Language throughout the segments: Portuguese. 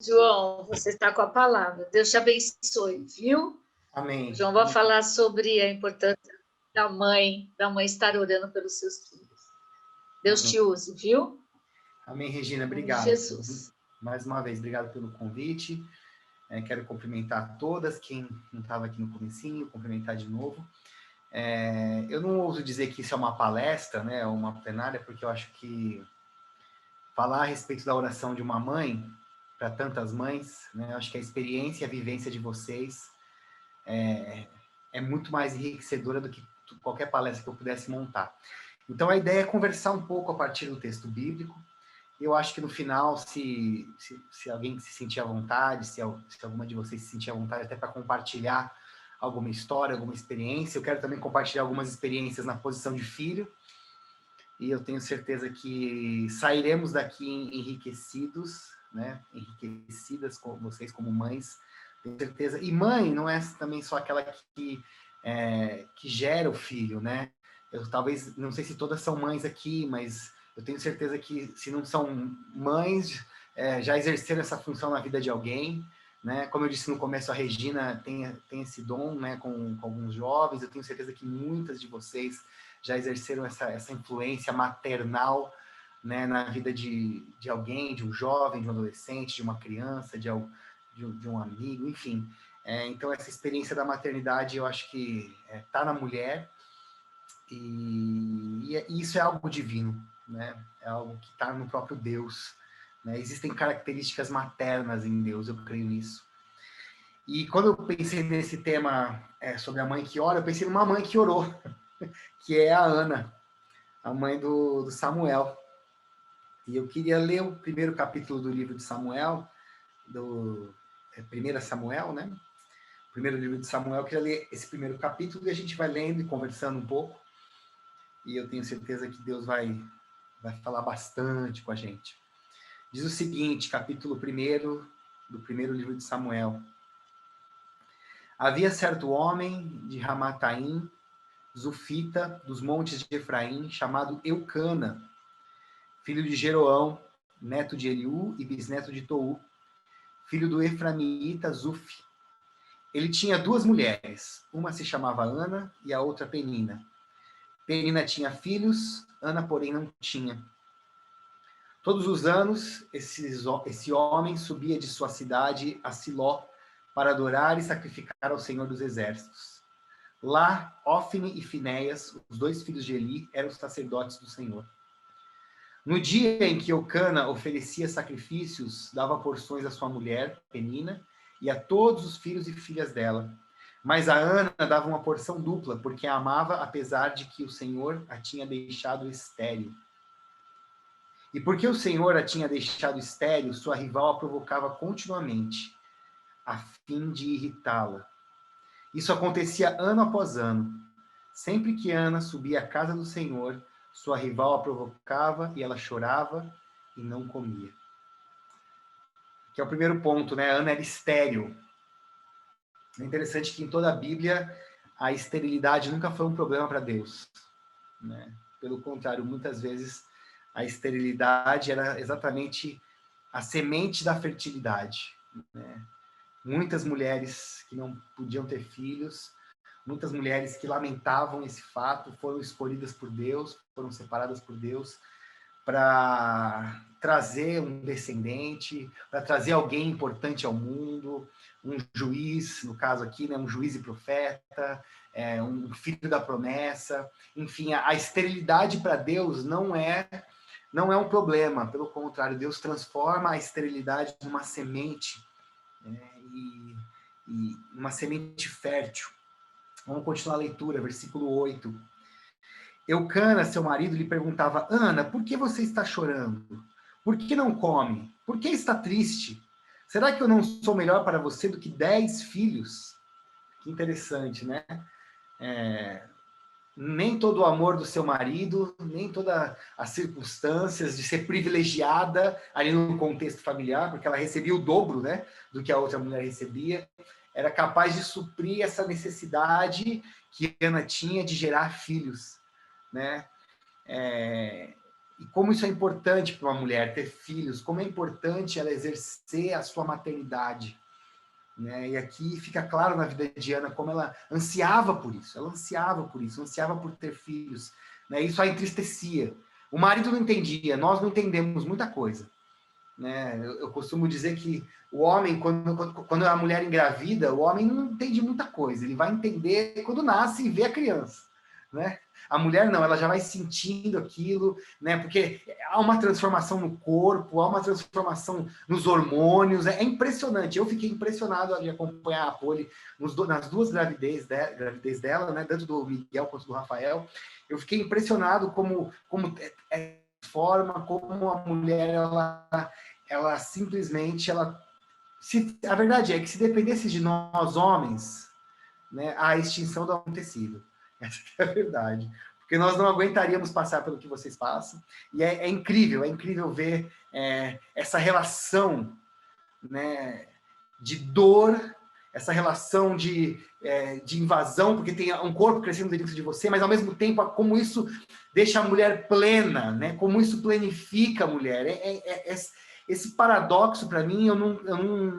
João, você está com a palavra. Deus te abençoe, viu? Amém. O João vai falar sobre a importância da mãe estar orando pelos seus filhos. Deus te use, viu? Amém, Regina, obrigado. Jesus. Mais uma vez, obrigado pelo convite. Quero cumprimentar todas, quem não estava aqui no comecinho, cumprimentar de novo. Eu não ouso dizer que isso é uma palestra, né, ou uma plenária, porque eu acho que falar a respeito da oração de uma mãe, para tantas mães, né, eu acho que a experiência e a vivência de vocês é muito mais enriquecedora do que qualquer palestra que eu pudesse montar. Então, a ideia é conversar um pouco a partir do texto bíblico. Eu acho que no final, se alguém se sentir à vontade, se alguma de vocês se sentir à vontade até para compartilhar alguma história, alguma experiência, eu quero também compartilhar algumas experiências na posição de filho, e eu tenho certeza que sairemos daqui enriquecidos, né? Enriquecidas com vocês como mães, tenho certeza. E mãe não é também só aquela que gera o filho, né? Eu talvez, não sei se todas são mães aqui, mas eu tenho certeza que se não são mães, já exerceram essa função na vida de alguém, né? Como eu disse no começo, a Regina tem esse dom, né, com alguns jovens. Eu tenho certeza que muitas de vocês já exerceram essa influência maternal, né, na vida de alguém, de um jovem, de um adolescente, de uma criança, de um amigo, enfim. Então, essa experiência da maternidade, eu acho que está na mulher, e isso é algo divino, né? É algo que está no próprio Deus, né? Existem características maternas em Deus, eu creio nisso. E quando eu pensei nesse tema sobre a mãe que ora, eu pensei numa mãe que orou, que é a Ana, a mãe do Samuel. E eu queria ler o primeiro capítulo do livro de Samuel, do 1 Samuel, né? O primeiro livro de Samuel, eu queria ler esse primeiro capítulo e a gente vai lendo e conversando um pouco. E eu tenho certeza que Deus vai falar bastante com a gente. Diz o seguinte, capítulo 1 do primeiro livro de Samuel. Havia certo homem de Ramataim, Zufita, dos montes de Efraim, chamado Eucana, filho de Jeroão, neto de Eliú e bisneto de Tou, filho do Efraimita Zuf. Ele tinha duas mulheres, uma se chamava Ana e a outra Penina. Penina tinha filhos, Ana, porém, não tinha. Todos os anos, esse homem subia de sua cidade a Siló para adorar e sacrificar ao Senhor dos Exércitos. Lá, Ofne e Finéias, os dois filhos de Eli, eram os sacerdotes do Senhor. No dia em que Eucana oferecia sacrifícios, dava porções à sua mulher, Penina, e a todos os filhos e filhas dela. Mas a Ana dava uma porção dupla, porque a amava, apesar de que o Senhor a tinha deixado estéril. E porque o Senhor a tinha deixado estéril, sua rival a provocava continuamente, a fim de irritá-la. Isso acontecia ano após ano. Sempre que Ana subia à casa do Senhor, sua rival a provocava e ela chorava e não comia. Que é o primeiro ponto, né? Ana era estéril. É interessante que em toda a Bíblia a esterilidade nunca foi um problema para Deus, né? Pelo contrário, muitas vezes a esterilidade era exatamente a semente da fertilidade, né? Muitas mulheres que não podiam ter filhos, muitas mulheres que lamentavam esse fato, foram escolhidas por Deus, foram separadas por Deus para trazer um descendente, para trazer alguém importante ao mundo, um juiz, no caso aqui, né, um juiz e profeta, um filho da promessa. Enfim, a esterilidade para Deus não é um problema, pelo contrário, Deus transforma a esterilidade numa semente, né, e uma semente fértil. Vamos continuar a leitura, versículo 8. Eucana, seu marido, lhe perguntava: Ana, por que você está chorando? Por que não come? Por que está triste? Será que eu não sou melhor para você do que 10 filhos? Que interessante, né? Nem todo o amor do seu marido, nem todas as circunstâncias de ser privilegiada ali no contexto familiar, porque ela recebia o dobro, né, do que a outra mulher recebia, era capaz de suprir essa necessidade que Ana tinha de gerar filhos, né? E como isso é importante para uma mulher ter filhos, como é importante ela exercer a sua maternidade, né? E aqui fica claro na vida de Ana como ela ansiava por isso, ansiava por ter filhos, né? Isso a entristecia. O marido não entendia, nós não entendemos muita coisa, né? Eu costumo dizer que o homem, quando a mulher engravida, o homem não entende muita coisa, ele vai entender quando nasce e vê a criança, né? A mulher não, ela já vai sentindo aquilo, né? Porque há uma transformação no corpo, há uma transformação nos hormônios, é impressionante. Eu fiquei impressionado de acompanhar a Poli nas duas gravidez dela, né? Tanto do Miguel quanto do Rafael. Eu fiquei impressionado como forma, como a mulher, ela simplesmente, a verdade é que se dependesse de nós homens, né, a extinção do acontecido. Essa é a verdade. Porque nós não aguentaríamos passar pelo que vocês passam. E é incrível ver essa relação, né, de dor, essa relação de invasão, porque tem um corpo crescendo dentro de você, mas ao mesmo tempo, como isso deixa a mulher plena, né? Como isso planifica a mulher. Esse paradoxo, para mim,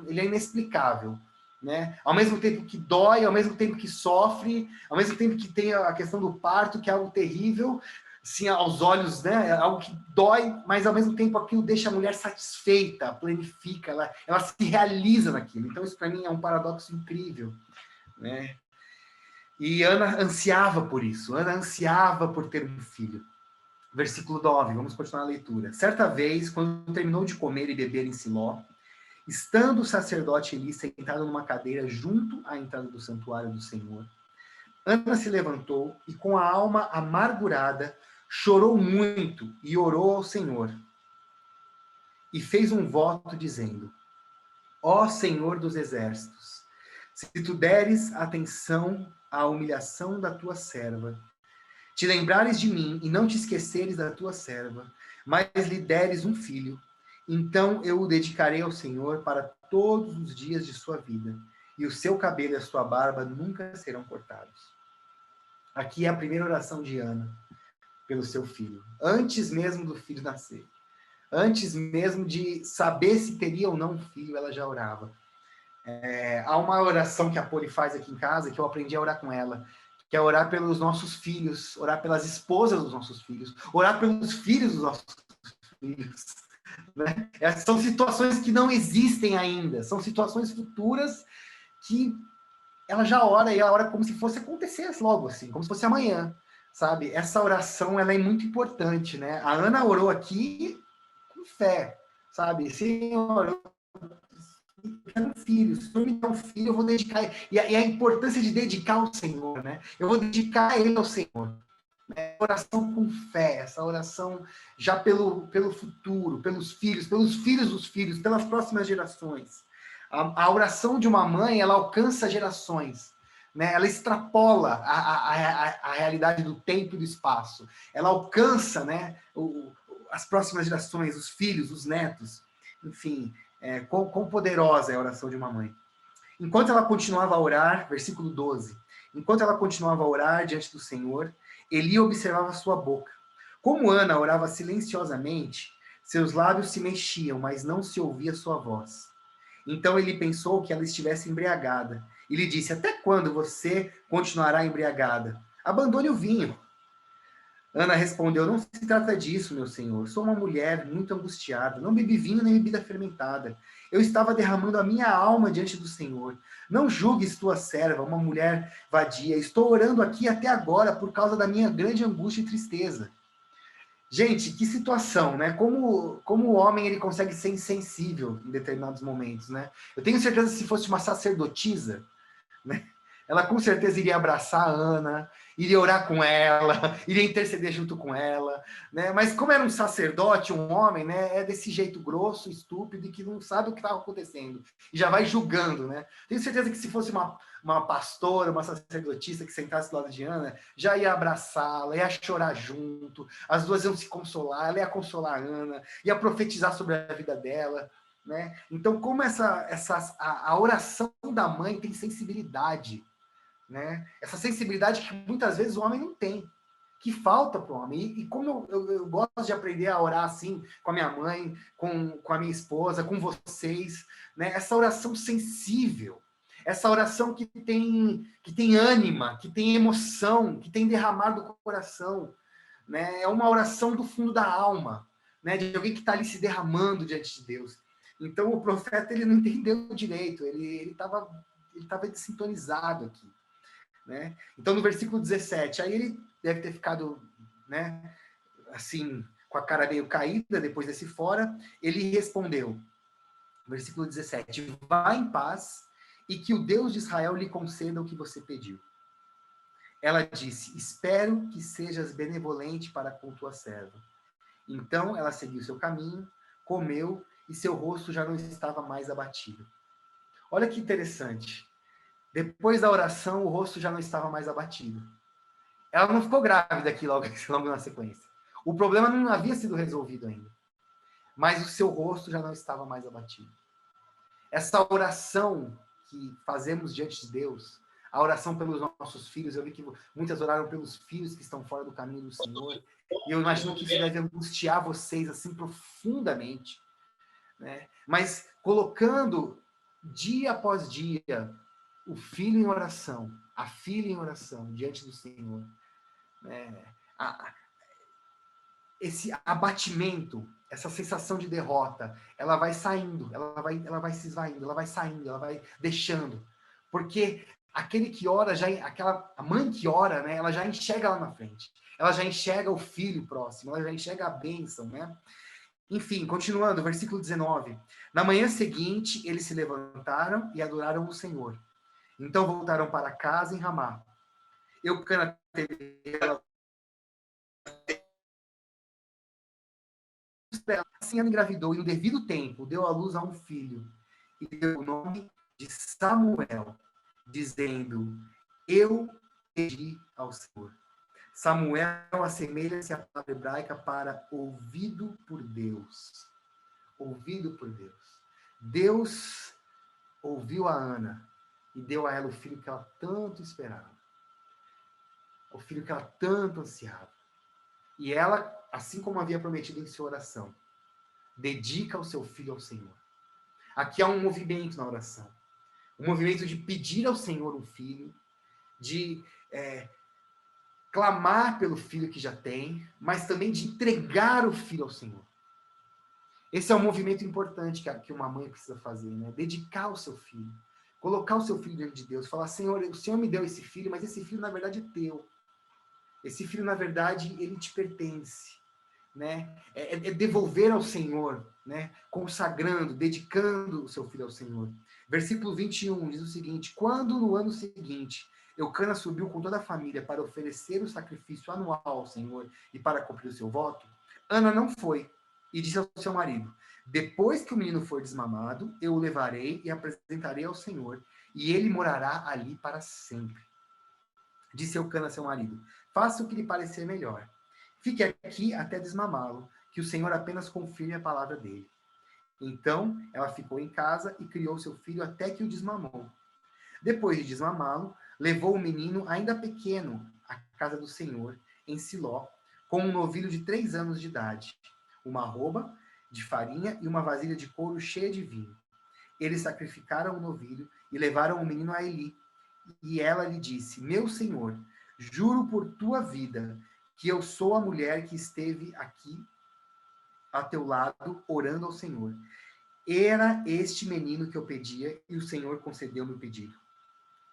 ele é inexplicável. Né? Ao mesmo tempo que dói, ao mesmo tempo que sofre, ao mesmo tempo que tem a questão do parto, que é algo terrível, assim, aos olhos, né? Algo que dói, mas ao mesmo tempo aquilo deixa a mulher satisfeita, planifica, ela se realiza naquilo. Então isso para mim é um paradoxo incrível, né? E Ana ansiava por isso, Ana ansiava por ter um filho. Versículo 9, vamos continuar a leitura. Certa vez, quando terminou de comer e beber em Siló, estando o sacerdote Eli sentado numa cadeira junto à entrada do santuário do Senhor, Ana se levantou e, com a alma amargurada, chorou muito e orou ao Senhor. E fez um voto dizendo: Ó Senhor dos exércitos, se tu deres atenção à humilhação da tua serva, te lembrares de mim e não te esqueceres da tua serva, mas lhe deres um filho, então eu o dedicarei ao Senhor para todos os dias de sua vida, e o seu cabelo e a sua barba nunca serão cortados. Aqui é a primeira oração de Ana pelo seu filho, antes mesmo do filho nascer. Antes mesmo de saber se teria ou não um filho, ela já orava. Há uma oração que a Poli faz aqui em casa, que eu aprendi a orar com ela, que é orar pelos nossos filhos, orar pelas esposas dos nossos filhos, orar pelos filhos dos nossos filhos. Né? São situações que não existem ainda, são situações futuras que ela já ora, e ela ora como se fosse acontecer logo, assim, como se fosse amanhã, sabe? Essa oração, ela é muito importante, né? A Ana orou aqui com fé, sabe? Senhor, eu quero um filho, se eu me der um filho, eu vou dedicar, e a importância de dedicar ao Senhor, né? Eu vou dedicar ele ao Senhor. Oração com fé, essa oração já pelo futuro, pelos filhos dos filhos, pelas próximas gerações. A oração de uma mãe, ela alcança gerações, né? Ela extrapola a realidade do tempo e do espaço. Ela alcança, né, as próximas gerações, os filhos, os netos. Enfim, quão poderosa é a oração de uma mãe. Enquanto ela continuava a orar, versículo 12, enquanto ela continuava a orar diante do Senhor, Eli observava sua boca. Como Ana orava silenciosamente, seus lábios se mexiam, mas não se ouvia sua voz. Então ele pensou que ela estivesse embriagada. E lhe disse: Até quando você continuará embriagada? Abandone o vinho. Ana respondeu: Não se trata disso, meu senhor. Sou uma mulher muito angustiada. Não bebi vinho nem bebida fermentada. Eu estava derramando a minha alma diante do Senhor. Não julgues tua serva, uma mulher vadia. Estou orando aqui até agora por causa da minha grande angústia e tristeza. Gente, que situação, né? Como o homem ele consegue ser insensível em determinados momentos, né? Eu tenho certeza que se fosse uma sacerdotisa, né? Ela com certeza iria abraçar a Ana, iria orar com ela, iria interceder junto com ela, né? Mas como era um sacerdote, um homem, né? É desse jeito grosso, estúpido e que não sabe o que está acontecendo e já vai julgando, né? Tenho certeza que se fosse uma pastora, uma sacerdotisa que sentasse do lado de Ana, já ia abraçá-la, ia chorar junto, as duas iam se consolar, ela ia consolar a Ana, ia profetizar sobre a vida dela, né? Então, como a oração da mãe tem sensibilidade, né? Essa sensibilidade que muitas vezes o homem não tem, que falta para o homem. E como eu gosto de aprender a orar assim, com a minha mãe, com a minha esposa, com vocês, né? Essa oração sensível, essa oração que tem ânima, que tem emoção, que tem derramado do coração, né? É uma oração do fundo da alma, né? De alguém que está ali se derramando diante de Deus. Então o profeta ele não entendeu direito, ele estava desintonizado aqui, né? Então no versículo 17, aí ele deve ter ficado, né, assim, com a cara meio caída depois desse fora, ele respondeu, versículo 17, vá em paz e que o Deus de Israel lhe conceda o que você pediu. Ela disse, espero que sejas benevolente para com tua serva. Então ela seguiu seu caminho, comeu e seu rosto já não estava mais abatido. Olha que interessante. Depois da oração, o rosto já não estava mais abatido. Ela não ficou grávida aqui logo na sequência. O problema não havia sido resolvido ainda. Mas o seu rosto já não estava mais abatido. Essa oração que fazemos diante de Deus, a oração pelos nossos filhos, eu vi que muitas oraram pelos filhos que estão fora do caminho do Senhor, e eu imagino que isso deve angustiar vocês assim profundamente, né? Mas colocando dia após dia o filho em oração, a filha em oração diante do Senhor, né? Esse abatimento, essa sensação de derrota, ela vai saindo, ela vai se esvaindo, ela vai saindo, ela vai deixando. Porque aquele que ora, a mãe que ora, né, ela já enxerga lá na frente. Ela já enxerga o filho próximo, ela já enxerga a bênção, né? Enfim, continuando, versículo 19. Na manhã seguinte, eles se levantaram e adoraram o Senhor. Então voltaram para casa em Ramá. Eucana teve assim ela engravidou e no devido tempo deu à luz a um filho e deu o nome de Samuel, dizendo, eu pedi ao Senhor. Samuel assemelha-se à palavra hebraica para ouvido por Deus. Ouvido por Deus. Deus ouviu a Ana e deu a ela o filho que ela tanto esperava. O filho que ela tanto ansiava. E ela, assim como havia prometido em sua oração, dedica o seu filho ao Senhor. Aqui há um movimento na oração. Um movimento de pedir ao Senhor um filho, de clamar pelo filho que já tem, mas também de entregar o filho ao Senhor. Esse é um movimento importante que uma mãe precisa fazer, né? Dedicar o seu filho. Colocar o seu filho diante de Deus. Falar, Senhor, o Senhor me deu esse filho, mas esse filho, na verdade, é teu. Esse filho, na verdade, ele te pertence. Né? É devolver ao Senhor, né? Consagrando, dedicando o seu filho ao Senhor. Versículo 21 diz o seguinte, quando no ano seguinte Eucana subiu com toda a família para oferecer o sacrifício anual ao Senhor e para cumprir o seu voto, Ana não foi e disse ao seu marido, depois que o menino for desmamado, eu o levarei e apresentarei ao Senhor e ele morará ali para sempre. Disse Eucana a seu marido, faça o que lhe parecer melhor. Fique aqui até desmamá-lo, que o Senhor apenas confirme a palavra dele. Então, ela ficou em casa e criou seu filho até que o desmamou. Depois de desmamá-lo, levou o menino, ainda pequeno, à casa do Senhor, em Siló, com um novilho de 3 anos de idade, uma arroba de farinha e uma vasilha de couro cheia de vinho. Eles sacrificaram o novilho e levaram o menino a Eli. E ela lhe disse, meu senhor, juro por tua vida, que eu sou a mulher que esteve aqui a teu lado, orando ao Senhor. Era este menino que eu pedia, e o Senhor concedeu meu pedido.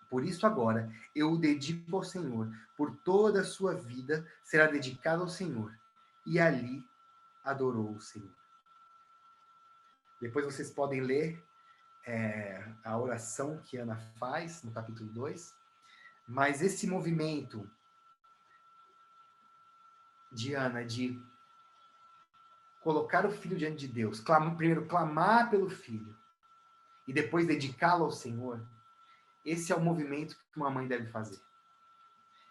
Por isso agora, eu o dedico ao Senhor. Por toda a sua vida, será dedicado ao Senhor. E ali adorou o Senhor. Depois vocês podem ler a oração que Ana faz, no capítulo 2. Mas esse movimento de Ana, de colocar o filho diante de Deus, primeiro clamar pelo filho e depois dedicá-lo ao Senhor, esse é o movimento que uma mãe deve fazer.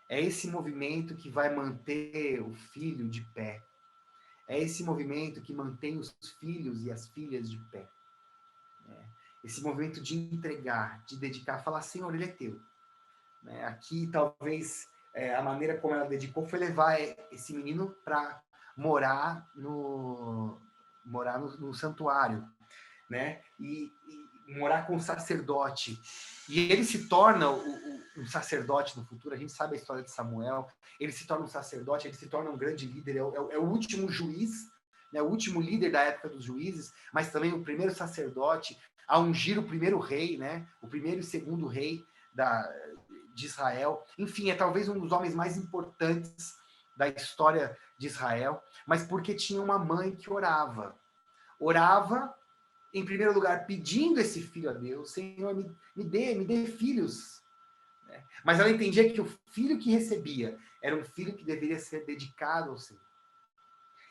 É esse movimento que vai manter o filho de pé. É esse movimento que mantém os filhos e as filhas de pé. Esse movimento de entregar, de dedicar, falar, Senhor, ele é teu. Aqui, talvez, a maneira como ela dedicou foi levar esse menino para morar no santuário, né? E morar com o sacerdote. E ele se torna um sacerdote no futuro. A gente sabe a história de Samuel. Ele se torna um sacerdote, ele se torna um grande líder. É o último juiz, né? O último líder da época dos juízes, mas também o primeiro sacerdote a ungir o primeiro rei, né? O primeiro e segundo rei de Israel. Enfim, é talvez um dos homens mais importantes da história de Israel, mas porque tinha uma mãe que orava. Orava, em primeiro lugar, pedindo esse filho a Deus. Senhor, me dê filhos. Mas ela entendia que o filho que recebia era um filho que deveria ser dedicado ao Senhor.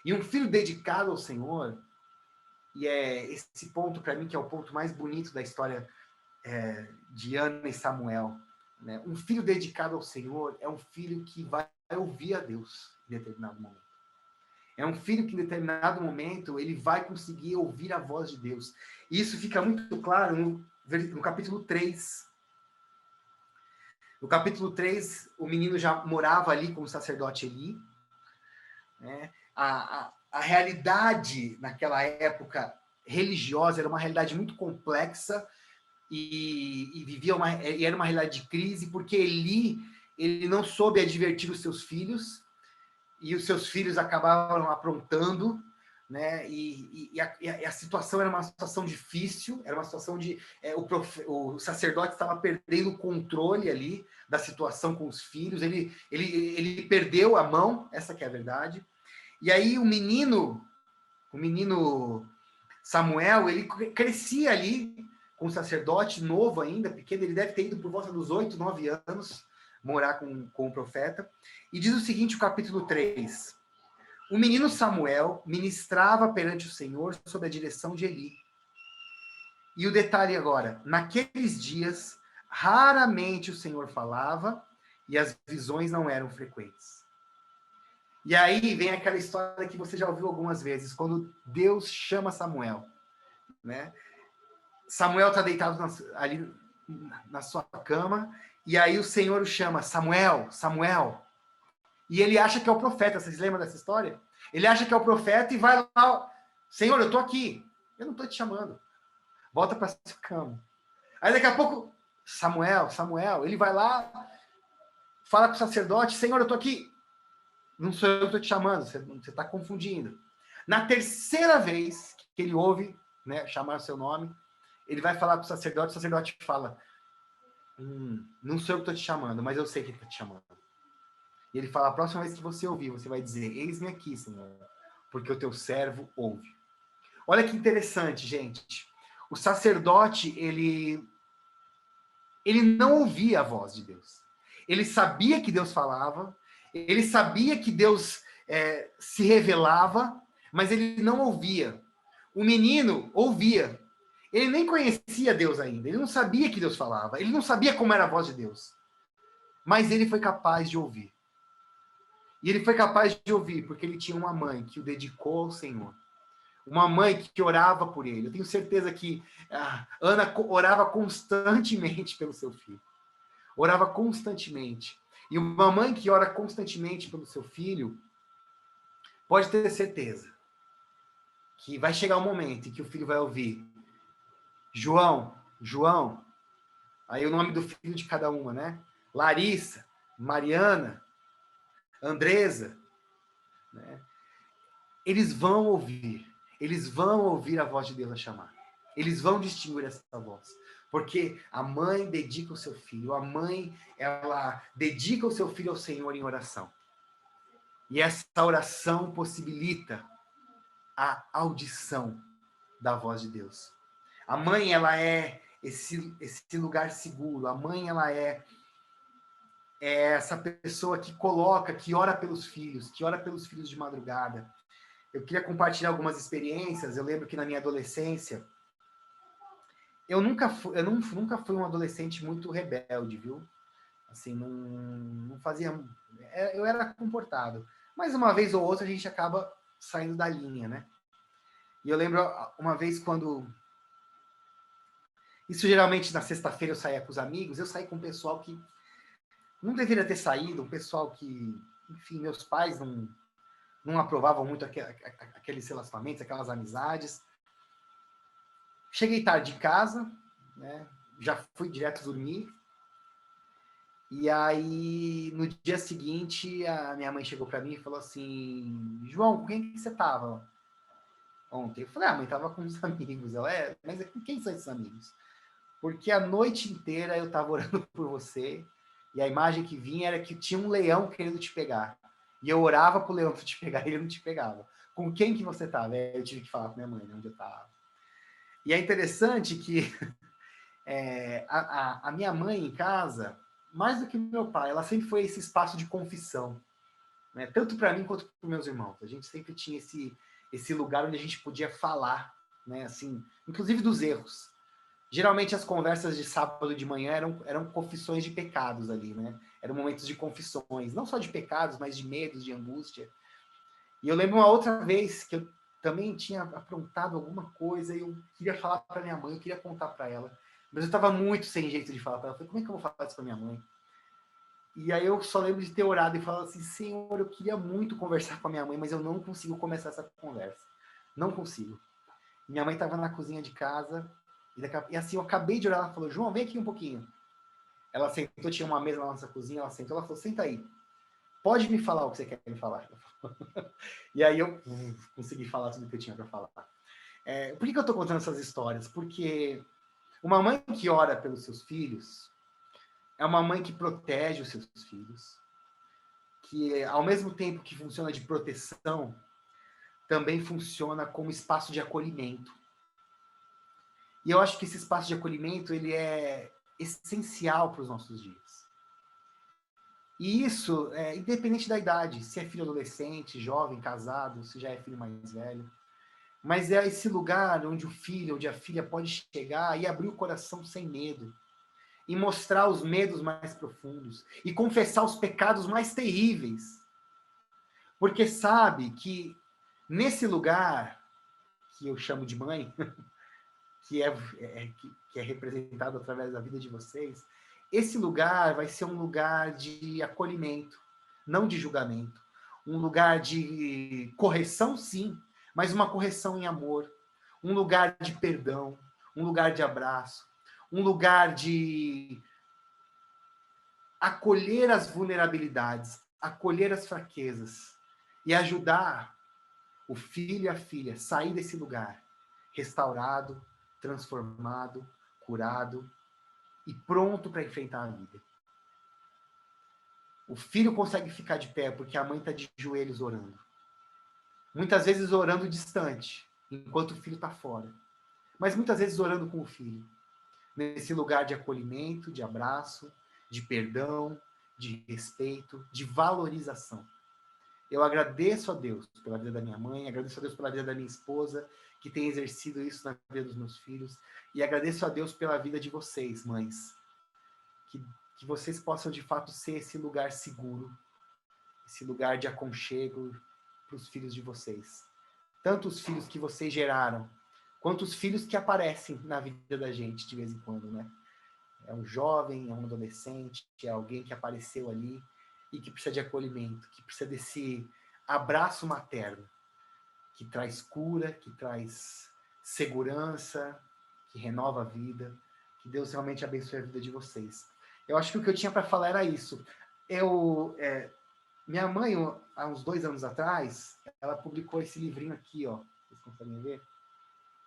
E um filho dedicado ao Senhor, e é esse ponto para mim que é o ponto mais bonito da história de Ana e Samuel, né? Um filho dedicado ao Senhor é um filho que vai ouvir a Deus em determinado momento. É um filho que em determinado momento ele vai conseguir ouvir a voz de Deus. E isso fica muito claro no capítulo 3. No capítulo 3, o menino já morava ali com o sacerdote Eli, né? A realidade naquela época religiosa era uma realidade muito complexa e era uma realidade de crise, porque Eli ele não soube advertir os seus filhos, e os seus filhos acabavam aprontando, né? E a situação era uma situação difícil, era uma situação de o sacerdote estava perdendo o controle ali da situação com os filhos, ele perdeu a mão, essa que é a verdade. E aí o menino Samuel, ele crescia ali com o sacerdote, novo ainda, pequeno, ele deve ter ido por volta dos 8, 9 anos morar com o profeta. E diz o seguinte, o capítulo 3. O menino Samuel ministrava perante o Senhor sob a direção de Eli. E o detalhe agora, naqueles dias, raramente o Senhor falava e as visões não eram frequentes. E aí vem aquela história que você já ouviu algumas vezes, quando Deus chama Samuel, né? Samuel está deitado ali na sua cama, e aí o Senhor o chama, Samuel, Samuel. E ele acha que é o profeta, vocês lembram dessa história? Ele acha que é o profeta e vai lá, Senhor, eu estou aqui. Eu não estou te chamando. Volta para sua cama. Aí daqui a pouco, Samuel, ele vai lá, fala com o sacerdote, Senhor, eu estou aqui. Não sou eu que estou te chamando, você está confundindo. Na terceira vez que ele ouve, né, chamar o seu nome, ele vai falar para o sacerdote fala, não sou eu que estou te chamando, mas eu sei que ele está te chamando. E ele fala, a próxima vez que você ouvir, você vai dizer, eis-me aqui, Senhor, porque o teu servo ouve. Olha que interessante, gente. O sacerdote, ele não ouvia a voz de Deus. Ele sabia que Deus falava, ele sabia que Deus se revelava, mas ele não ouvia. O menino ouvia. Ele nem conhecia Deus ainda, ele não sabia que Deus falava, ele não sabia como era a voz de Deus. Mas ele foi capaz de ouvir. E ele foi capaz de ouvir porque ele tinha uma mãe que o dedicou ao Senhor. Uma mãe que orava por ele. Eu tenho certeza que Ana orava constantemente pelo seu filho. Orava constantemente. E uma mãe que ora constantemente pelo seu filho, pode ter certeza que vai chegar um momento em que o filho vai ouvir João, aí o nome do filho de cada uma, né? Larissa, Mariana, Andresa, né? Eles vão ouvir a voz de Deus a chamar. Eles vão distinguir essa voz. Porque a mãe dedica o seu filho, a mãe, ela dedica o seu filho ao Senhor em oração. E essa oração possibilita a audição da voz de Deus. A mãe, ela é esse lugar seguro. A mãe, ela é essa pessoa que ora pelos filhos, que ora pelos filhos de madrugada. Eu queria compartilhar algumas experiências. Eu lembro que na minha adolescência, eu nunca fui um adolescente muito rebelde, viu? Assim, não fazia... Eu era comportado. Mas uma vez ou outra a gente acaba saindo da linha, né? E eu lembro uma vez quando... Isso geralmente na sexta-feira eu saía com os amigos, eu saí com o pessoal que não deveria ter saído, um pessoal que, enfim, meus pais não aprovavam muito aqueles relacionamentos, aquelas amizades. Cheguei tarde em casa, né? Já fui direto dormir. E aí, no dia seguinte, a minha mãe chegou para mim e falou assim: João, com quem que você estava ontem? Eu falei: mãe, estava com uns amigos. Ela, mas quem são esses amigos? Porque a noite inteira eu estava orando por você, e a imagem que vinha era que tinha um leão querendo te pegar. E eu orava pro leão te pegar, e ele não te pegava. Com quem que você estava? Eu tive que falar com minha mãe, né, onde eu estava. E é interessante que a minha mãe em casa, mais do que meu pai, ela sempre foi esse espaço de confissão, né? Tanto para mim quanto para meus irmãos. A gente sempre tinha esse lugar onde a gente podia falar, né? Assim, inclusive dos erros. Geralmente as conversas de sábado de manhã eram confissões de pecados ali, né? Eram momentos de confissões, não só de pecados, mas de medos, de angústia. E eu lembro uma outra vez que eu também tinha aprontado alguma coisa e eu queria falar para minha mãe, eu queria contar para ela, mas eu estava muito sem jeito de falar para ela. Eu falei, como é que eu vou falar isso para minha mãe? E aí eu só lembro de ter orado e falar assim, Senhor, eu queria muito conversar com a minha mãe, mas eu não consigo começar essa conversa. Não consigo. Minha mãe estava na cozinha de casa, e assim, eu acabei de orar, ela falou, João, vem aqui um pouquinho. Ela sentou, tinha uma mesa na nossa cozinha, ela sentou, ela falou, senta aí. Pode me falar o que você quer me falar. E aí eu consegui falar tudo que eu tinha para falar. Por que eu estou contando essas histórias? Porque uma mãe que ora pelos seus filhos é uma mãe que protege os seus filhos, que ao mesmo tempo que funciona de proteção, também funciona como espaço de acolhimento. E eu acho que esse espaço de acolhimento ele é essencial para os nossos dias. E isso, independente da idade, se é filho adolescente, jovem, casado, se já é filho mais velho. Mas é esse lugar onde o filho, onde a filha pode chegar e abrir o coração sem medo. E mostrar os medos mais profundos. E confessar os pecados mais terríveis. Porque sabe que nesse lugar, que eu chamo de mãe, que é representado através da vida de vocês, esse lugar vai ser um lugar de acolhimento, não de julgamento. Um lugar de correção, sim, mas uma correção em amor. Um lugar de perdão, um lugar de abraço, um lugar de acolher as vulnerabilidades, acolher as fraquezas e ajudar o filho e a filha a sair desse lugar restaurado, transformado, curado e pronto para enfrentar a vida. O filho consegue ficar de pé porque a mãe está de joelhos orando. Muitas vezes orando distante, enquanto o filho está fora. Mas muitas vezes orando com o filho. Nesse lugar de acolhimento, de abraço, de perdão, de respeito, de valorização. Eu agradeço a Deus pela vida da minha mãe, agradeço a Deus pela vida da minha esposa, que tem exercido isso na vida dos meus filhos, e agradeço a Deus pela vida de vocês, mães. Que vocês possam, de fato, ser esse lugar seguro, esse lugar de aconchego para os filhos de vocês. Tanto os filhos que vocês geraram, quanto os filhos que aparecem na vida da gente de vez em quando, né? É um jovem, é um adolescente, é alguém que apareceu ali e que precisa de acolhimento, que precisa desse abraço materno, que traz cura, que traz segurança, que renova a vida. Que Deus realmente abençoe a vida de vocês. Eu acho que o que eu tinha para falar era isso. Minha mãe, há uns 2 anos atrás, ela publicou esse livrinho aqui, ó. Vocês conseguem ver?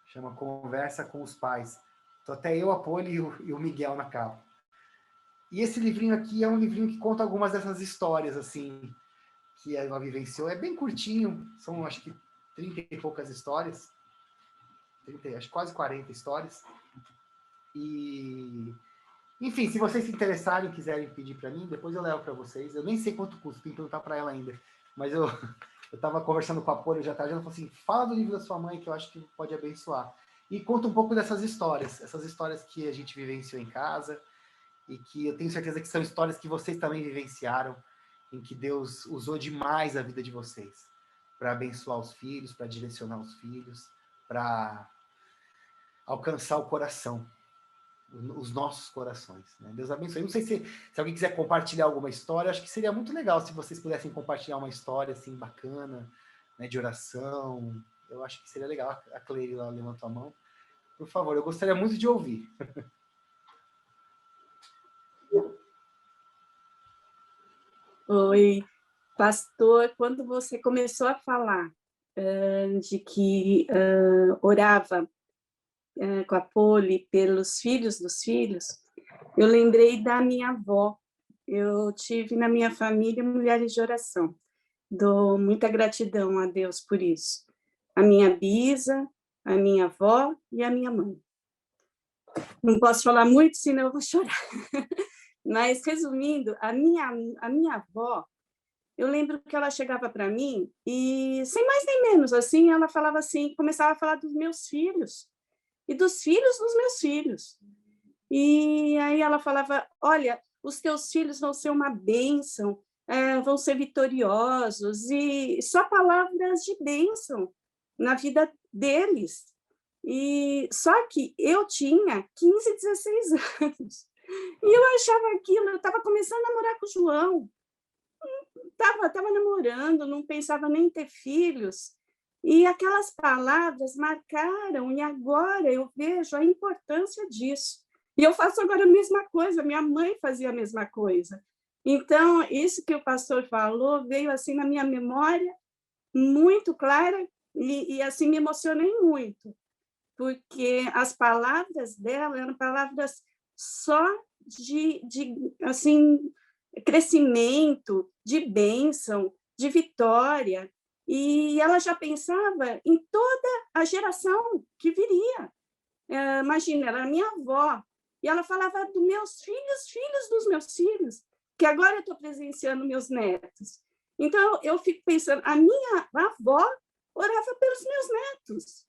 Chama Conversa com os Pais. Então, até eu, a Poli e o Miguel na capa. E esse livrinho aqui é um livrinho que conta algumas dessas histórias, assim, que ela vivenciou. É bem curtinho, são acho que 30 e poucas histórias. 30, acho quase 40 histórias. E, enfim, se vocês se interessarem e quiserem pedir para mim, depois eu levo para vocês. Eu nem sei quanto custa, tem que perguntar para ela ainda. Mas eu estava conversando com a Poli já tarde, ela falou assim, fala do livro da sua mãe que eu acho que pode abençoar. E conta um pouco dessas histórias, essas histórias que a gente vivenciou em casa, e que eu tenho certeza que são histórias que vocês também vivenciaram, em que Deus usou demais a vida de vocês para abençoar os filhos, para direcionar os filhos, para alcançar o coração. os nossos corações. Né? Deus abençoe. Não sei se alguém quiser compartilhar alguma história, acho que seria muito legal se vocês pudessem compartilhar uma história assim bacana, né, de oração. Eu acho que seria legal. A Cleire lá levantou a mão. Por favor, eu gostaria muito de ouvir. Oi, pastor, quando você começou a falar de que orava com a Poli pelos filhos dos filhos, eu lembrei da minha avó. Eu tive na minha família mulheres de oração. Dou muita gratidão a Deus por isso. A minha bisa, a minha avó e a minha mãe. Não posso falar muito, senão eu vou chorar. Mas, resumindo, a minha avó, eu lembro que ela chegava para mim e, sem mais nem menos, assim, ela falava assim, começava a falar dos meus filhos e dos filhos dos meus filhos. E aí ela falava, olha, os teus filhos vão ser uma bênção, vão ser vitoriosos, e só palavras de bênção na vida deles. E só que eu tinha 15, 16 anos, e eu achava aquilo, eu estava começando a namorar com o João, estava namorando, não pensava nem em ter filhos, e aquelas palavras marcaram, e agora eu vejo a importância disso. E eu faço agora a mesma coisa, minha mãe fazia a mesma coisa. Então, isso que o pastor falou veio assim na minha memória, muito clara, e assim me emocionei muito, porque as palavras dela eram palavras só de assim, crescimento, de bênção, de vitória, e ela já pensava em toda a geração que viria. Imagina, ela era minha avó, e ela falava dos meus filhos, filhos dos meus filhos, que agora eu estou presenciando meus netos. Então, eu fico pensando, a minha avó orava pelos meus netos.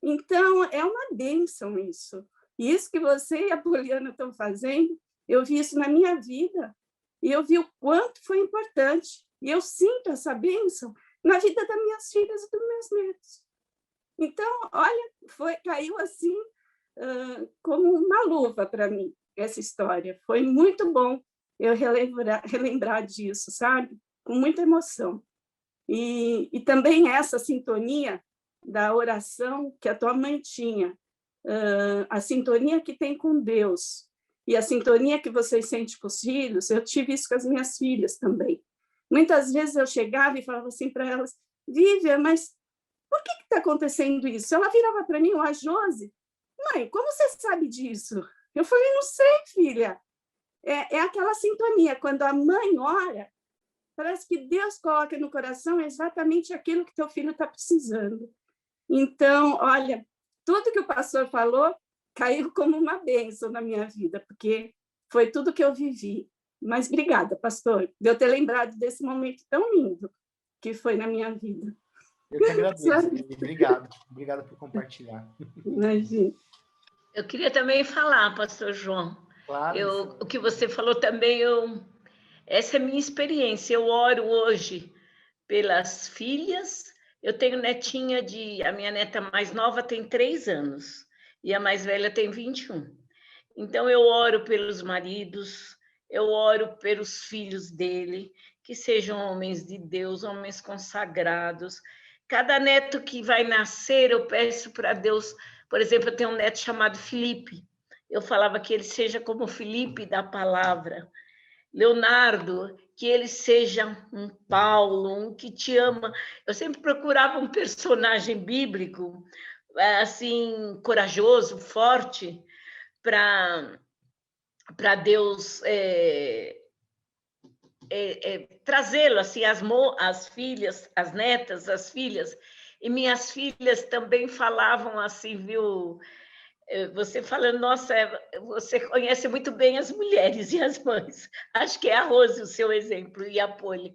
Então, é uma bênção isso. E isso que você e a Poliana estão fazendo, eu vi isso na minha vida, e eu vi o quanto foi importante. E eu sinto essa bênção na vida das minhas filhas e dos meus netos. Então, olha, caiu assim, como uma luva para mim, essa história. Foi muito bom eu relembrar disso, sabe? Com muita emoção. E também essa sintonia da oração que a tua mãe tinha, a sintonia que tem com Deus, e a sintonia que você sente com os filhos, eu tive isso com as minhas filhas também. Muitas vezes eu chegava e falava assim para elas, Vívia, mas por que está acontecendo isso? Ela virava para mim, a Josi, mãe, como você sabe disso? Eu falei, não sei, filha. É aquela sintonia, quando a mãe ora, parece que Deus coloca no coração exatamente aquilo que teu filho está precisando. Então, olha, tudo que o pastor falou caiu como uma bênção na minha vida, porque foi tudo que eu vivi. Mas obrigada, pastor, de eu ter lembrado desse momento tão lindo que foi na minha vida. Eu que agradeço. Obrigado. Obrigado por compartilhar. Imagina. Eu queria também falar, pastor João. Claro. O que você falou também, essa é a minha experiência. Eu oro hoje pelas filhas. Eu tenho netinha a minha neta mais nova tem 3 anos e a mais velha tem 21. Então eu oro pelos maridos, eu oro pelos filhos dele, que sejam homens de Deus, homens consagrados. Cada neto que vai nascer, eu peço para Deus. Por exemplo, eu tenho um neto chamado Felipe. Eu falava que ele seja como Felipe da palavra. Leonardo, que ele seja um Paulo, um que te ama. Eu sempre procurava um personagem bíblico, assim, corajoso, forte, para Deus trazê-lo, assim, as filhas, as netas, as filhas. E minhas filhas também falavam assim, viu? Você falando, nossa, você conhece muito bem as mulheres e as mães. Acho que é a Rose o seu exemplo, e a Poli.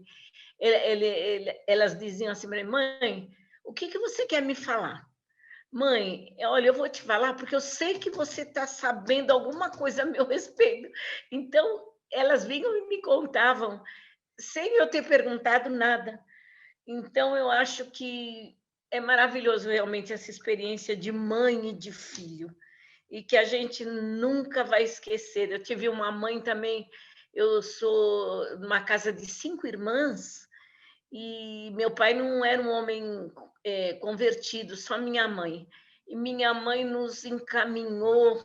Elas diziam assim, mãe, o que você quer me falar? Mãe, olha, eu vou te falar porque eu sei que você está sabendo alguma coisa a meu respeito. Então, elas vinham e me contavam, sem eu ter perguntado nada. Então, eu acho que é maravilhoso realmente essa experiência de mãe e de filho. e que a gente nunca vai esquecer. Eu tive uma mãe também, eu sou de uma casa de 5 irmãs, e meu pai não era um homem convertido, só minha mãe. E minha mãe nos encaminhou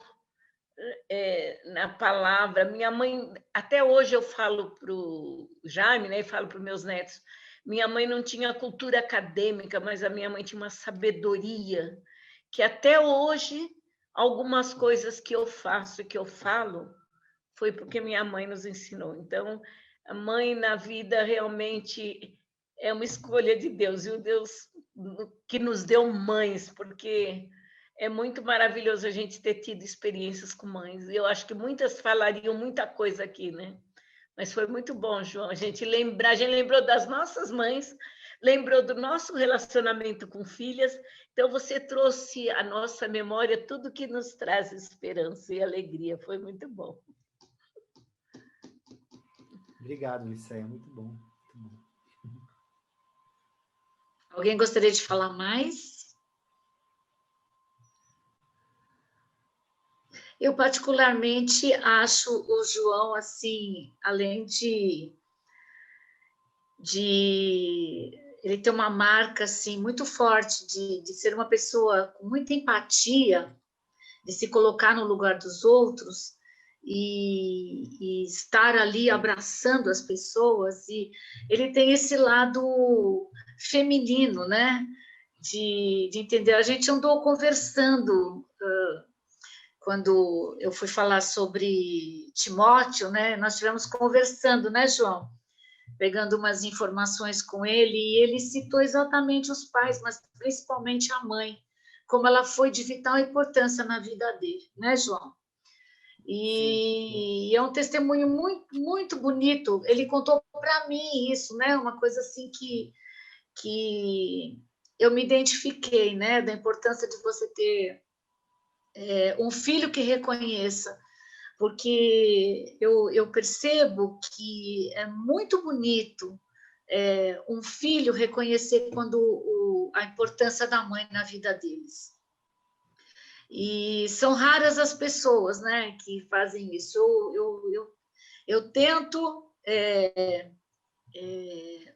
na palavra. Minha mãe, até hoje eu falo para o Jaime, né, e falo para os meus netos, minha mãe não tinha cultura acadêmica, mas a minha mãe tinha uma sabedoria, que até hoje, algumas coisas que eu faço e que eu falo, foi porque minha mãe nos ensinou. Então, a mãe na vida realmente é uma escolha de Deus, e o Deus que nos deu mães, porque é muito maravilhoso a gente ter tido experiências com mães. Eu acho que muitas falariam muita coisa aqui, né? Mas foi muito bom, João, a gente lembrou das nossas mães, lembrou do nosso relacionamento com filhas, então você trouxe à nossa memória tudo que nos traz esperança e alegria, foi muito bom. Obrigado, Liceia, muito bom. Muito bom. Alguém gostaria de falar mais? Eu particularmente acho o João, assim, além de ele ter uma marca, assim, muito forte de ser uma pessoa com muita empatia, de se colocar no lugar dos outros e estar ali abraçando as pessoas, e ele tem esse lado feminino, né? De entender. A gente andou conversando quando eu fui falar sobre Timóteo, né? Nós estivemos conversando, né, João? Pegando umas informações com ele, e ele citou exatamente os pais, mas principalmente a mãe, como ela foi de vital importância na vida dele, né, João? E é um testemunho muito, muito bonito. Ele contou para mim isso, né? Uma coisa assim que eu me identifiquei, né? Da importância de você ter um filho que reconheça, porque eu percebo que é muito bonito um filho reconhecer a importância da mãe na vida deles. E são raras as pessoas, né, que fazem isso. Eu tento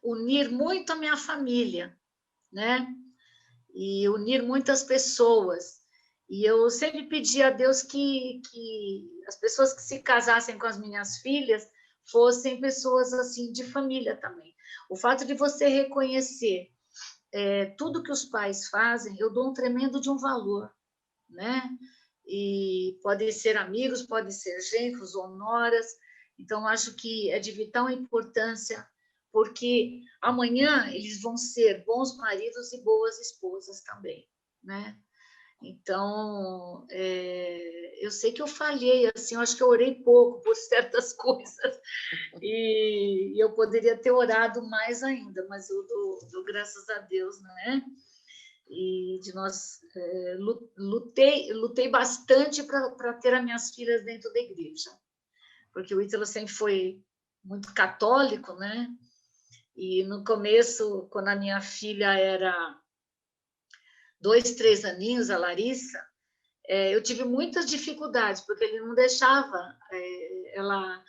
unir muito a minha família, né, e unir muitas pessoas. E eu sempre pedi a Deus que as pessoas que se casassem com as minhas filhas fossem pessoas assim de família também. O fato de você reconhecer tudo que os pais fazem, eu dou um tremendo de um valor, né? E pode ser amigos, pode ser genros ou noras. Então, acho que é de vital importância, porque amanhã eles vão ser bons maridos e boas esposas também, né? Então, eu sei que eu falhei, assim, eu acho que eu orei pouco por certas coisas, e eu poderia ter orado mais ainda, mas eu dou graças a Deus, né? E lutei bastante para ter as minhas filhas dentro da igreja, porque o Ítalo sempre foi muito católico, né? E no começo, quando a minha filha era 2, 3 aninhos, a Larissa, eu tive muitas dificuldades, porque ele não deixava ela.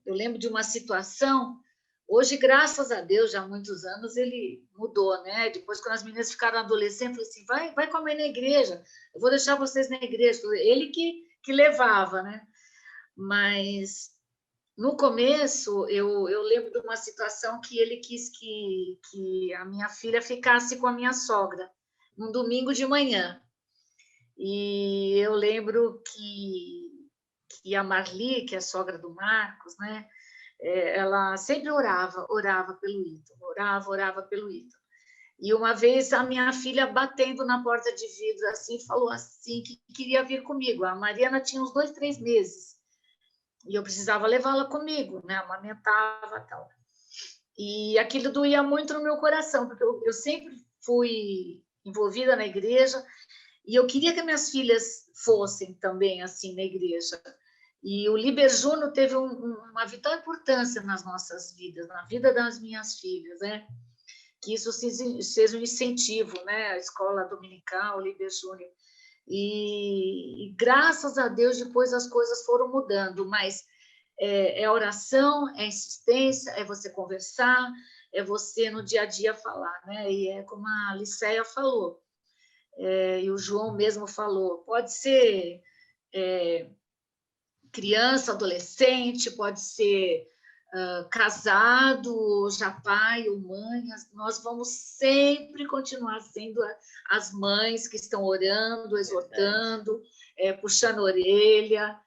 Eu lembro de uma situação. Hoje, graças a Deus, já há muitos anos, ele mudou, né? Depois, quando as meninas ficaram adolescentes, eu falei assim, vai comer na igreja, eu vou deixar vocês na igreja. Ele que levava, né? Mas, no começo, eu lembro de uma situação que ele quis que a minha filha ficasse com a minha sogra, num domingo de manhã. E eu lembro que a Marli, que é a sogra do Marcos, né? Ela sempre orava pelo Ítalo, orava pelo Ítalo. E uma vez a minha filha batendo na porta de vidro assim, falou assim que queria vir comigo. A Mariana tinha uns 2, 3 meses e eu precisava levá-la comigo, né? Amamentava e tal. E aquilo doía muito no meu coração, porque eu sempre fui envolvida na igreja e eu queria que minhas filhas fossem também assim na igreja. E o Liber Júnior teve uma vital importância nas nossas vidas, na vida das minhas filhas, né? Que isso seja um incentivo, né? A escola dominical, o Liber Júnior. E graças a Deus depois as coisas foram mudando, mas é oração, é insistência, é você conversar, é você no dia a dia falar, né? E é como a Liceia falou, e o João mesmo falou, pode ser criança, adolescente, pode ser casado, já pai ou mãe, nós vamos sempre continuar sendo as mães que estão orando, exortando, puxando a orelha,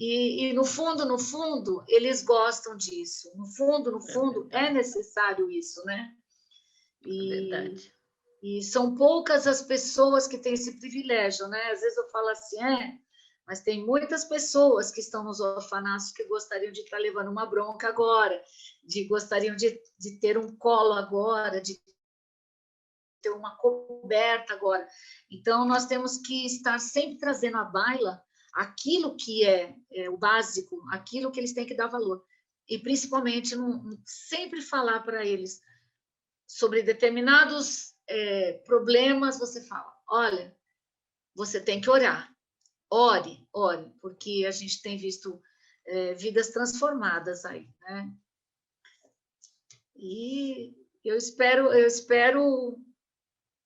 e no fundo, eles gostam disso. No fundo, é necessário isso, né? Verdade. E são poucas as pessoas que têm esse privilégio, né? Às vezes eu falo assim, mas tem muitas pessoas que estão nos orfanatos que gostariam de estar levando uma bronca agora, gostariam de ter um colo agora, de ter uma coberta agora. Então, nós temos que estar sempre trazendo à baila aquilo que é o básico, aquilo que eles têm que dar valor. E, principalmente, sempre falar para eles sobre determinados problemas, você fala, olha, você tem que orar. Ore, porque a gente tem visto vidas transformadas aí, né? E eu espero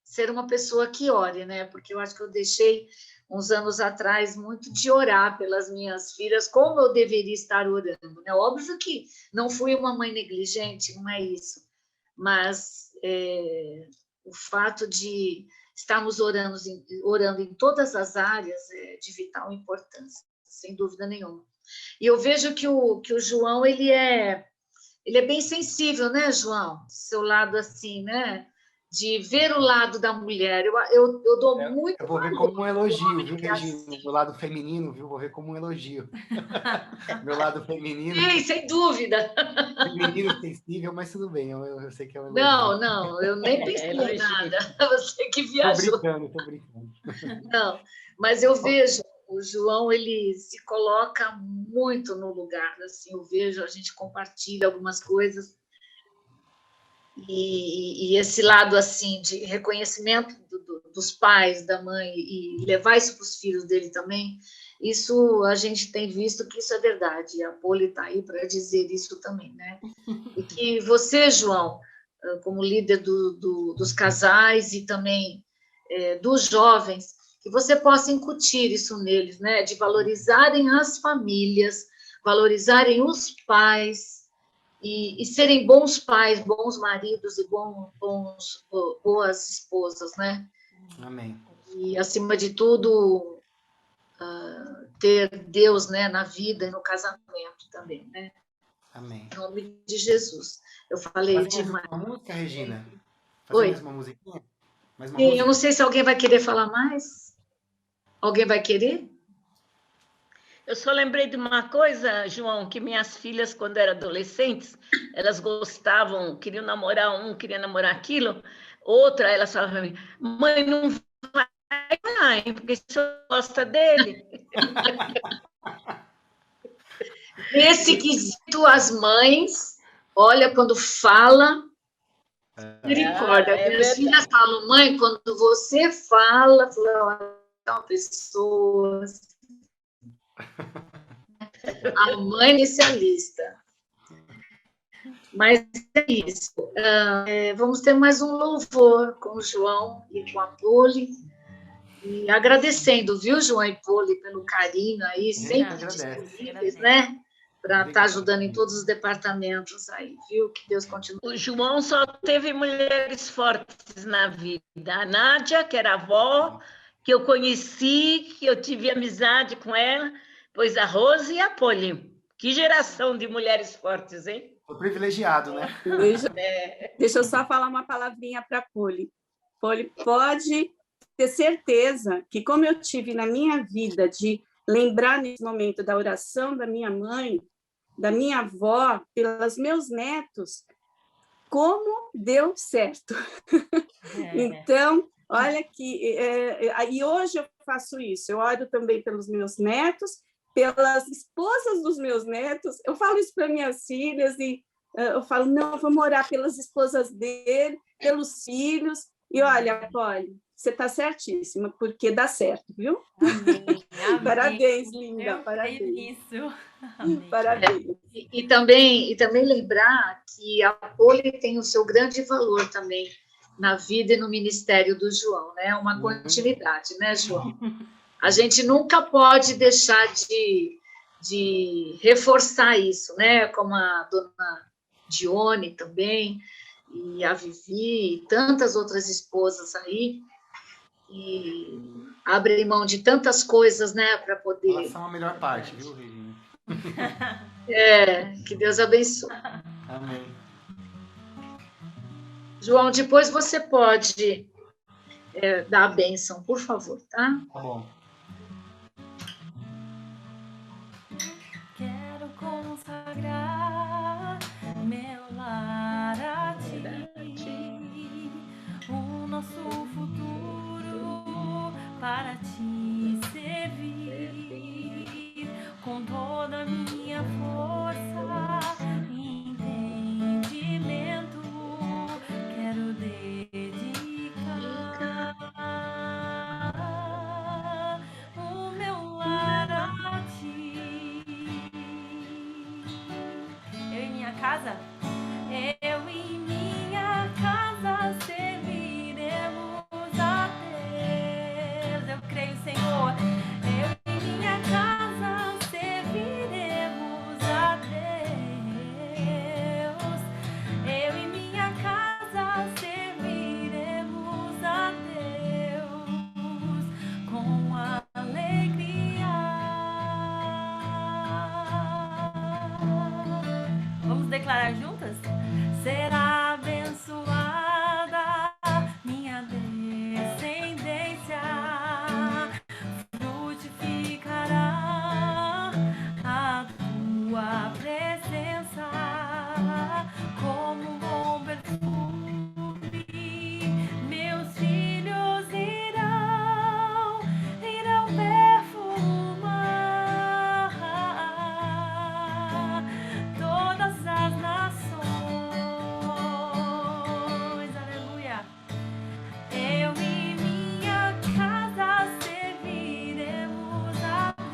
ser uma pessoa que ore, né? Porque eu acho que eu deixei uns anos atrás muito de orar pelas minhas filhas, como eu deveria estar orando, né? Óbvio que não fui uma mãe negligente, não é isso, mas o fato de estarmos orando em todas as áreas é de vital importância, sem dúvida nenhuma. E eu vejo que o João, ele é bem sensível, né, João? Seu lado assim, né? De ver o lado da mulher. Eu dou muito... Eu vou ver como um elogio, viu, Regina? Meu lado feminino, viu? Vou ver como um elogio. Meu lado feminino. Sim, sem dúvida. Feminino sensível, mas tudo bem, eu sei que é um elogio. Não, eu nem pensei em nada. Você que viajou. Tô brincando. Não, mas eu vejo, o João, ele se coloca muito no lugar, assim, eu vejo, a gente compartilha algumas coisas, e esse lado, assim, de reconhecimento dos pais, da mãe, e levar isso para os filhos dele também, isso a gente tem visto que isso é verdade, e a Poli está aí para dizer isso também, né? E que você, João, como líder dos casais e também dos jovens, que você possa incutir isso neles, né? De valorizarem as famílias, valorizarem os pais e serem bons pais, bons maridos e boas esposas, né? Amém. E, acima de tudo, ter Deus, né, na vida e no casamento também, né? Amém. Em nome de Jesus. Eu falei demais. Uma música, Regina? Oi. Mais uma musiquinha? Sim, eu não sei se alguém vai querer falar mais. Alguém vai querer? Eu só lembrei de uma coisa, João, que minhas filhas, quando eram adolescentes, elas gostavam, queriam namorar um, queriam namorar aquilo, outra, elas falavam para mim, mãe, não vai lá, hein, porque você gosta dele. Nesse quesito, as mães, olha, quando fala, misericórdia. Minhas filhas falam, mãe, quando você fala, olha, uma pessoa... A mãe inicialista. Mas é isso. Vamos ter mais um louvor com o João e com a Poli. E agradecendo, viu, João e Poli, pelo carinho aí, sempre disponíveis, né? Para estar ajudando em todos os departamentos aí, viu? Que Deus continue. O João só teve mulheres fortes na vida. A Nádia, que era avó, que eu conheci, que eu tive amizade com ela, pois a Rose e a Poli. Que geração de mulheres fortes, hein? Tô privilegiado, né? Deixa eu só falar uma palavrinha para a Poli. Poli, pode ter certeza que, como eu tive na minha vida de lembrar nesse momento da oração da minha mãe, da minha avó, pelos meus netos, como deu certo. Então, olha que... e hoje eu faço isso, eu oro também pelos meus netos, pelas esposas dos meus netos, eu falo isso para minhas filhas, e eu falo, não, vamos orar pelas esposas dele, pelos filhos, e olha, Poli, você está certíssima, porque dá certo, viu? Amém, amém. Parabéns, linda, Eu parabéns. creio nisso. Amém. Parabéns. E também lembrar que a Poli tem o seu grande valor também na vida e no ministério do João, né? Uma continuidade, né, João? A gente nunca pode deixar de reforçar isso, né? Como a dona Dione também, e a Vivi, e tantas outras esposas aí, e abrem mão de tantas coisas, né, para poder... Elas são a melhor parte, viu, Regina? Que Deus abençoe. Amém. João, depois você pode dar a bênção, por favor, tá? Tá bom. Quero consagrar meu lar a ti, o nosso futuro para te servir com toda a minha força e entendimento. Quero dedicar o meu lar a ti. Eu e minha casa, eu e minha casa serviremos a Deus. Eu creio, Senhor. Eu e minha casa serviremos a Deus. Eu e minha casa serviremos a Deus com alegria. Vamos declarar juntas? Será abençoada minha descendência, frutificará a tua presença como um bom perfume. Meus filhos irão perfumar todas as nações. Aleluia. Eu e minha casa serviremos a Deus.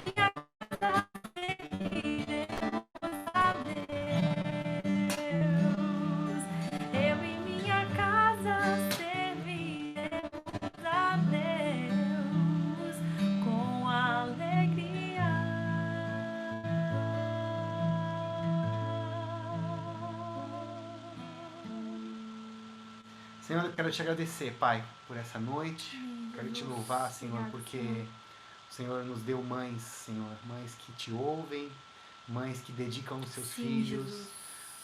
Minha casa serviremos a Deus. Eu e minha casa serviremos a Deus com alegria. Senhor, eu quero te agradecer, Pai, por essa noite. Quero te louvar, Senhor, porque o Senhor nos deu mães, Senhor. Mães que te ouvem, mães que dedicam os seus filhos,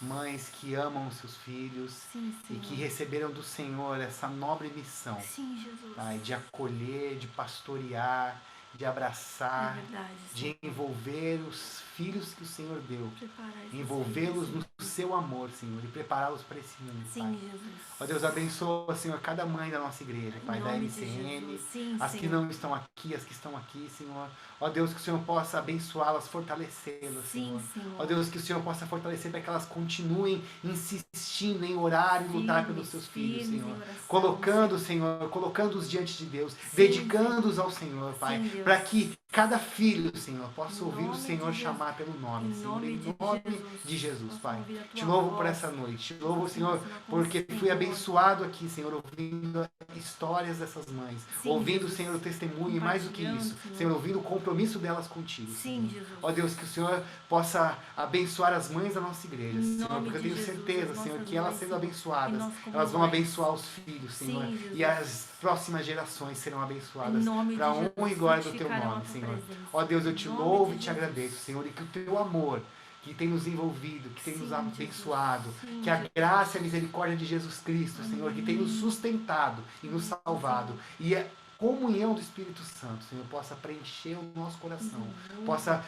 mães que amam os seus filhos e que receberam do Senhor essa nobre missão, Sim, Jesus. Pai, de acolher, de pastorear, de abraçar, verdade, de envolver os filhos que o Senhor deu, preparar envolvê-los no seu amor, Senhor, e prepará-los para esse mundo, Pai. Sim, Jesus. Ó Deus, abençoa, Senhor, cada mãe da nossa igreja, Pai, da MCM, as que não estão aqui, as que estão aqui, Senhor. Ó Deus, que o Senhor possa abençoá-las, fortalecê-las, Senhor. Ó Deus, que o Senhor possa fortalecer para que elas continuem insistindo em orar e lutar pelos seus filhos, Senhor. Colocando, Senhor, colocando-os diante de Deus, dedicando-os ao Senhor, Pai, para que cada filho, Senhor, possa ouvir o Senhor chamar pelo nome, Senhor, em nome de Jesus, Pai. Te louvo por essa noite, te louvo, Senhor, porque fui abençoado aqui, Senhor, ouvindo histórias dessas mães, ouvindo, Senhor, o testemunho e mais do que isso, Senhor, ouvindo o compromisso delas contigo, Senhor. Ó Deus, que o Senhor possa abençoar as mães da nossa igreja, Senhor, porque eu tenho certeza, Senhor, que elas sendo abençoadas, elas vão abençoar os filhos, Senhor, e as próximas gerações serão abençoadas para a honra e glória do teu nome, Senhor. Ó Deus, eu te louvo e te agradeço, Senhor, e que o teu amor que tem nos envolvido, que tem nos abençoado, que a graça e a misericórdia de Jesus Cristo, Senhor, que tem nos sustentado e nos salvado, e a comunhão do Espírito Santo, Senhor, possa preencher o nosso coração, possa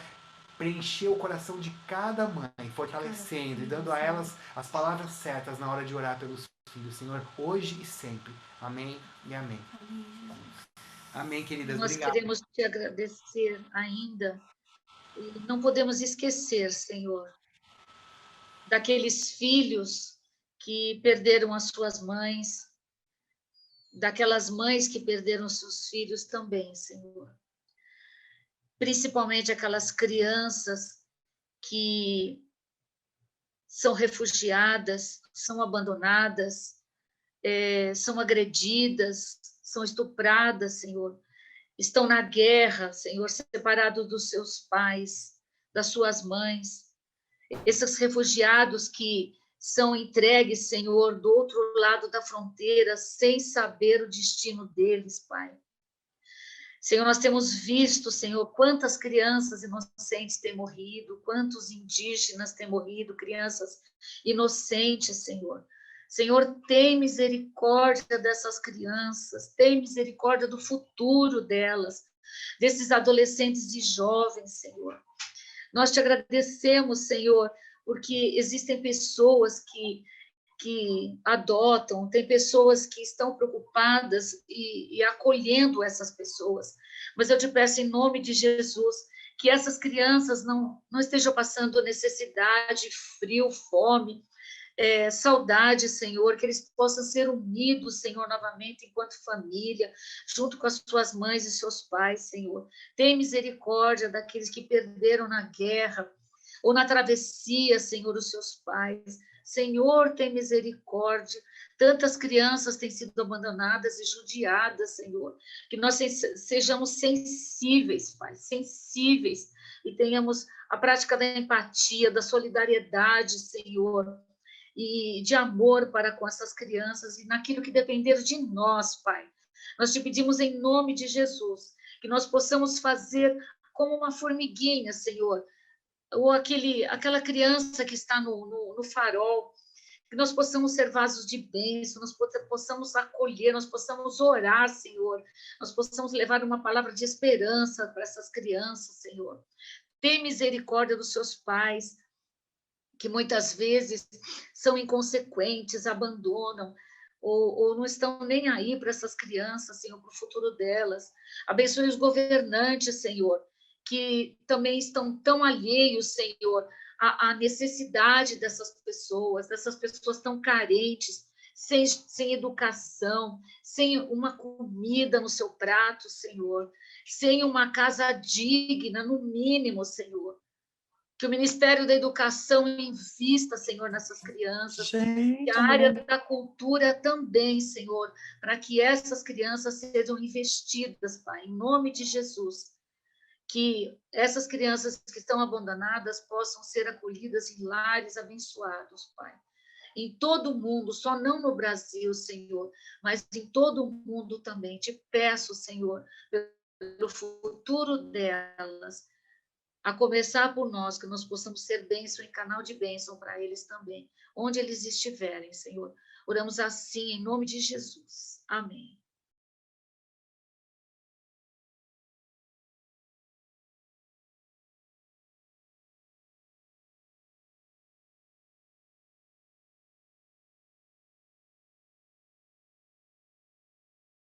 preencher o coração de cada mãe, fortalecendo e dando a elas as palavras certas na hora de orar pelos filhos, Senhor, hoje e sempre. Amém e amém. Amém, queridas. Nós Obrigado. queremos te agradecer ainda. E não podemos esquecer, Senhor, daqueles filhos que perderam as suas mães, daquelas mães que perderam seus filhos também, Senhor. Principalmente aquelas crianças que são refugiadas, são abandonadas, são agredidas, são estupradas, Senhor. Estão na guerra, Senhor, separados dos seus pais, das suas mães. Esses refugiados que são entregues, Senhor, do outro lado da fronteira, sem saber o destino deles, Pai. Senhor, nós temos visto, Senhor, quantas crianças inocentes têm morrido, quantos indígenas têm morrido, crianças inocentes, Senhor. Senhor, tem misericórdia dessas crianças, tem misericórdia do futuro delas, desses adolescentes e jovens, Senhor. Nós te agradecemos, Senhor, porque existem pessoas que adotam, tem pessoas que estão preocupadas e acolhendo essas pessoas. Mas eu te peço, em nome de Jesus, que essas crianças não estejam passando necessidade, frio, fome, saudade, Senhor, que eles possam ser unidos, Senhor, novamente, enquanto família, junto com as suas mães e seus pais, Senhor. Tem misericórdia daqueles que perderam na guerra ou na travessia, Senhor, os seus pais. Senhor, tem misericórdia. Tantas crianças têm sido abandonadas e judiadas, Senhor. Que nós sejamos sensíveis, Pai, sensíveis, e tenhamos a prática da empatia, da solidariedade, Senhor, e de amor para com essas crianças e naquilo que depender de nós, Pai. Nós te pedimos em nome de Jesus, que nós possamos fazer como uma formiguinha, Senhor, ou aquela criança que está no farol, que nós possamos ser vasos de bênção, nós possamos acolher, nós possamos orar, Senhor, nós possamos levar uma palavra de esperança para essas crianças, Senhor. Tem misericórdia dos seus pais, que muitas vezes são inconsequentes, abandonam, ou não estão nem aí para essas crianças, Senhor, para o futuro delas. Abençoe os governantes, Senhor, que também estão tão alheios, Senhor, à necessidade dessas pessoas tão carentes, sem educação, sem uma comida no seu prato, Senhor, sem uma casa digna, no mínimo, Senhor. Que o Ministério da Educação invista, Senhor, nessas crianças, e a área da cultura também, Senhor, para que essas crianças sejam investidas, Pai, em nome de Jesus. Que essas crianças que estão abandonadas possam ser acolhidas em lares abençoados, Pai. Em todo o mundo, só não no Brasil, Senhor, mas em todo o mundo também. Te peço, Senhor, pelo futuro delas, a começar por nós, que nós possamos ser bênção e canal de bênção para eles também, onde eles estiverem, Senhor. Oramos assim, em nome de Jesus. Amém.